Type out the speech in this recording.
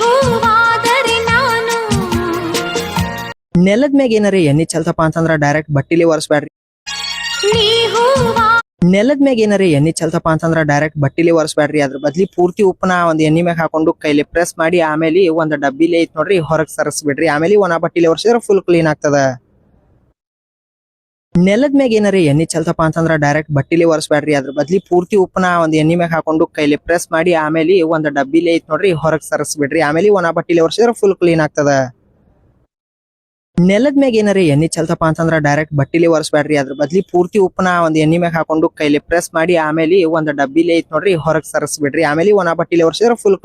ಹೂವಾದರೆ ನಾನು ನೆಲದ ಮ್ಯಾಗ ಏನಾರ ಎಣ್ಣೆ ಚಲ್ತಪ್ಪ ಅಂತಂದ್ರ ಡೈರೆಕ್ಟ್ ಬಟ್ಟಿಲಿ ಒರೆಸ್ಬೇಡ್ರಿ. ನೀ ಹೂವಾ ನೆಲದ ಮ್ಯಾಗ ಏನಾರ ಎಣ್ಣೆ ಚಲ್ತಪ್ಪ ಅಂತಂದ್ರ ಡೈರೆಕ್ಟ್ ಬಟ್ಟಿಲಿ ಒರೆಸ್ಬೇಡ್ರಿ. ಅದ್ರ ಬದ್ಲಿ ಪೂರ್ತಿ ಉಪ್ಪನ ಒಂದ್ ಎಣ್ಣೆ ಮ್ಯಾಗ ಹಾಕೊಂಡು ಕೈಲಿ ಪ್ರೆಸ್ ಮಾಡಿ ಆಮೇಲೆ ಒಂದ್ ಡಬ್ಬಿಲಿ ಐತ್ ನೋಡ್ರಿ ಹೊರಗ್ ಸರಿಸ್ಬಿಡ್ರಿ. ಆಮೇಲೆ ಒಣ ಬಟ್ಟಿಲಿ ಒರೆಸಿದ್ರೆ ಫುಲ್ ಕ್ಲೀನ್ ಆಗ್ತದ. ನೆಲದ ಮ್ಯಾಗ ಏನಾರ ಎಣ್ಣೆ ಚಲ್ತಪ್ಪ ಅಂತಂದ್ರ ಡೈರೆಕ್ಟ್ ಬಟ್ಟಿಲಿ ಒರೆಸ್ಬೇಡ್ರಿ. ಅದ್ರ ಬದ್ಲಿ ಪೂರ್ತಿ ಉಪ್ಪನ ಒಂದ್ ಎಣ್ಣೆ ಮ್ಯಾಗ ಹಾಕೊಂಡು ಕೈಲಿ ಪ್ರೆಸ್ ಮಾಡಿ ಆಮೇಲೆ ಒಂದ್ ಡಬ್ಬಿಲಿ ಐತ್ ನೋಡ್ರಿ ಹೊರಗ್ ಸರಿಸ್ಬಿಡ್ರಿ. ಆಮೇಲೆ ಒಣ ಬಟ್ಟಿಲಿ ಒರೆಸಿದ್ರೆ ಫುಲ್ ಕ್ಲೀನ್ ಆಗ್ತದ. ನೆಲದ ಮ್ಯಾಗ ಏನಾರ ಎಣ್ಣೆ ಚಲ್ತಪ್ಪ ಅಂತಂದ್ರ ಡೈರೆಕ್ಟ್ ಬಟ್ಟಿಲಿ ಒರೆಸ್ಬೇಡ್ರಿ. ಅದ್ರ ಬದ್ಲಿ ಪೂರ್ತಿ ಉಪ್ಪನ ಒಂದ್ ಎಣ್ಣೆ ಮ್ಯಾಗ ಹಾಕೊಂಡು ಕೈಲಿ ಪ್ರೆಸ್ ಮಾಡಿ ಆಮೇಲೆ ಒಂದ್ ಡಬ್ಬಿಲಿ ಐತ್ ನೋಡ್ರಿ ಹೊರಗ್ ಸರಿಸ್ಬಿಡ್ರಿ. ಆಮೇಲೆ ಒಣ ಬಟ್ಟಿಲಿ ಒರೆಸಿದ್ರೆ ಫುಲ್